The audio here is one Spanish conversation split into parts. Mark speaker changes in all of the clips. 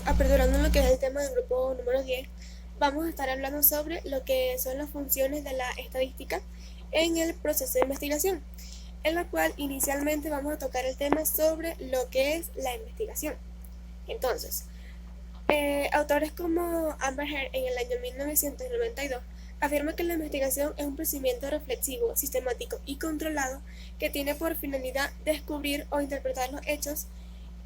Speaker 1: aperturando lo que es el tema del grupo número 10, vamos a estar hablando sobre lo que son las funciones de la estadística en el proceso de investigación, en la cual inicialmente vamos a tocar el tema sobre lo que es la investigación. Entonces, autores como Amber Heard en el año 1992 afirman que la investigación es un procedimiento reflexivo, sistemático y controlado que tiene por finalidad descubrir o interpretar los hechos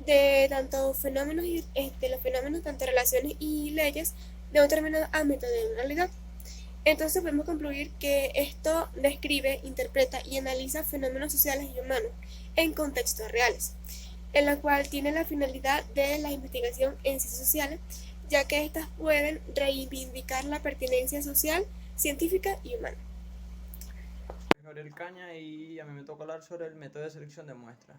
Speaker 1: de tanto fenómenos de los fenómenos, tanto relaciones y leyes de un determinado ámbito de una realidad. Entonces podemos concluir que esto describe, interpreta y analiza fenómenos sociales y humanos en contextos reales, en la cual tiene la finalidad de la investigación en ciencias sociales, ya que éstas pueden reivindicar la pertinencia social, científica y humana.
Speaker 2: Gabriel Caña y a mí me toca hablar sobre el método de selección de muestras.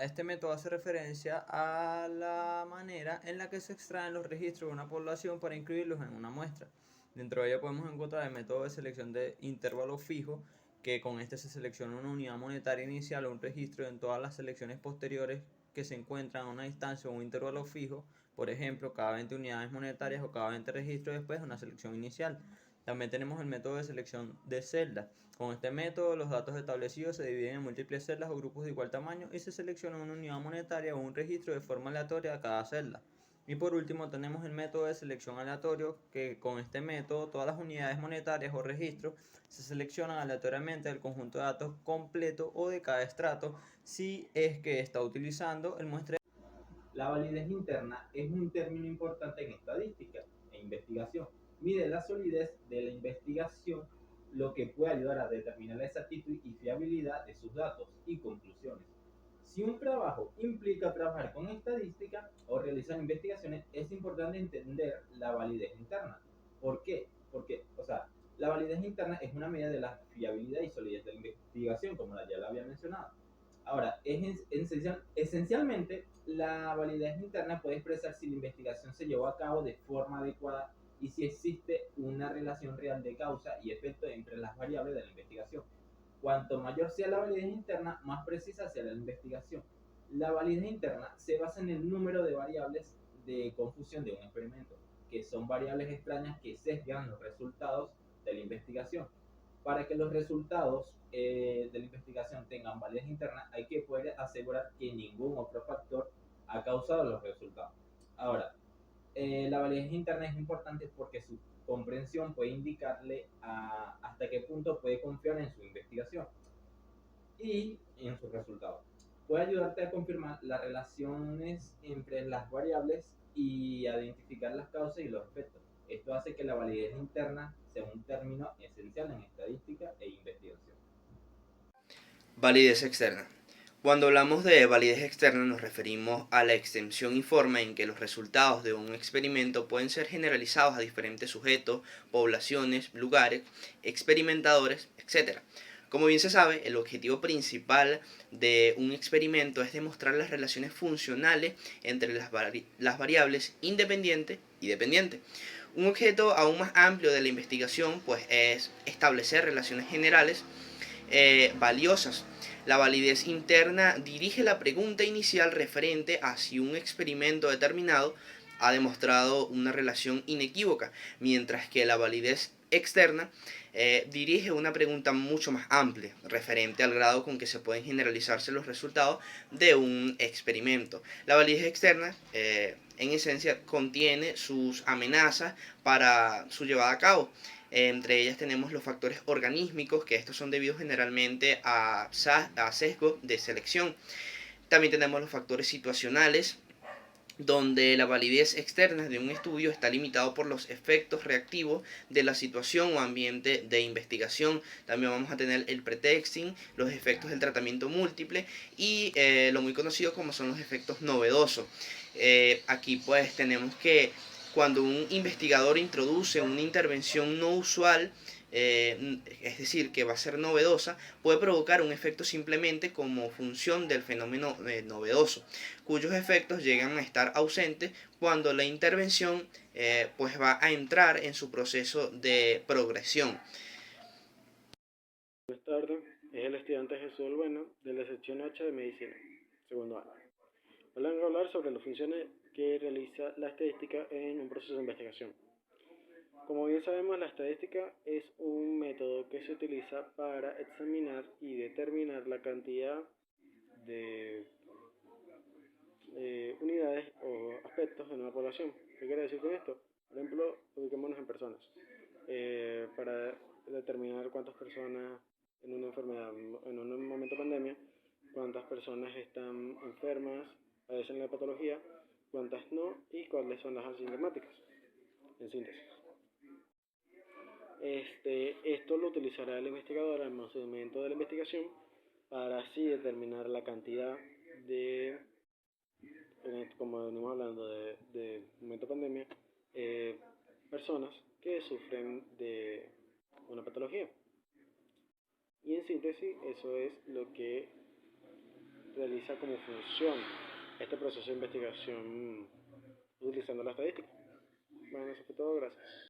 Speaker 2: Este método hace referencia a la manera en la que se extraen los registros de una población para incluirlos en una muestra. Dentro de ella podemos encontrar el método de selección de intervalo fijo, que con este se selecciona una unidad monetaria inicial o un registro en todas las selecciones posteriores que se encuentran a una distancia o un intervalo fijo, por ejemplo, cada 20 unidades monetarias o cada 20 registros después de una selección inicial. También tenemos el método de selección de celdas. Con este método, los datos establecidos se dividen en múltiples celdas o grupos de igual tamaño y se selecciona una unidad monetaria o un registro de forma aleatoria a cada celda. Y por último tenemos el método de selección aleatorio, que con este método todas las unidades monetarias o registros se seleccionan aleatoriamente del conjunto de datos completo o de cada estrato si es que está utilizando el muestreo.
Speaker 3: La validez interna es un término importante en estadística e investigación. Mide la solidez de la investigación, lo que puede ayudar a determinar la exactitud y fiabilidad de sus datos y conclusiones. Si un trabajo implica trabajar con estadística o realizar investigaciones, es importante entender la validez interna. ¿Por qué? Porque, la validez interna es una medida de la fiabilidad y solidez de la investigación, como ya la había mencionado. Ahora, esencialmente, la validez interna puede expresar si la investigación se llevó a cabo de forma adecuada y si existe una relación real de causa y efecto entre las variables de la investigación. Cuanto mayor sea la validez interna, más precisa será la investigación. La validez interna se basa en el número de variables de confusión de un experimento, que son variables extrañas que sesgan los resultados de la investigación. Para que los resultados de la investigación tengan validez interna, hay que poder asegurar que ningún otro factor ha causado los resultados. Ahora, la validez interna es importante porque su comprensión puede indicarle hasta qué punto puede confiar en su investigación y en sus resultados. Puede ayudarte a confirmar las relaciones entre las variables y a identificar las causas y los efectos. Esto hace que la validez interna sea un término esencial en estadística e investigación.
Speaker 4: Validez externa. Cuando hablamos de validez externa nos referimos a la extensión y forma en que los resultados de un experimento pueden ser generalizados a diferentes sujetos, poblaciones, lugares, experimentadores, etc. Como bien se sabe, el objetivo principal de un experimento es demostrar las relaciones funcionales entre las variables independiente y dependiente. Un objeto aún más amplio de la investigación pues, es establecer relaciones generales valiosas. La validez interna dirige la pregunta inicial referente a si un experimento determinado ha demostrado una relación inequívoca, mientras que la validez externa dirige una pregunta mucho más amplia, referente al grado con que se pueden generalizarse los resultados de un experimento. La validez externa, en esencia, contiene sus amenazas para su llevada a cabo. Entre ellas tenemos los factores organísmicos, que estos son debidos generalmente a sesgo de selección. También tenemos los factores situacionales, donde la validez externa de un estudio está limitado por los efectos reactivos de la situación o ambiente de investigación. También vamos a tener el pretexting, los efectos del tratamiento múltiple y lo muy conocido como son los efectos novedosos. Aquí pues tenemos que cuando un investigador introduce una intervención no usual, es decir, que va a ser novedosa, puede provocar un efecto simplemente como función del fenómeno novedoso, cuyos efectos llegan a estar ausentes cuando la intervención pues va a entrar en su proceso de progresión.
Speaker 5: Buenas tardes, es el estudiante Jesús Bueno de la sección 8 de Medicina, segundo año. Hoy les voy a hablar sobre las funciones que realiza la estadística en un proceso de investigación. Como bien sabemos, la estadística es un método que se utiliza para examinar y determinar la cantidad de unidades o aspectos en una población. ¿Qué quiere decir con esto? Por ejemplo, ubiquémonos en personas. Para determinar cuántas personas en una enfermedad, en un momento de pandemia, cuántas personas están enfermas, padecen la patología, cuántas no y cuáles son las asintomáticas, en síntesis. Esto lo utilizará el investigador al momento de la investigación para así determinar la cantidad de, como venimos hablando de momento de pandemia, personas que sufren de una patología. Y en síntesis, eso es lo que realiza como función este proceso de investigación utilizando la estadística. Bueno, eso fue todo, gracias.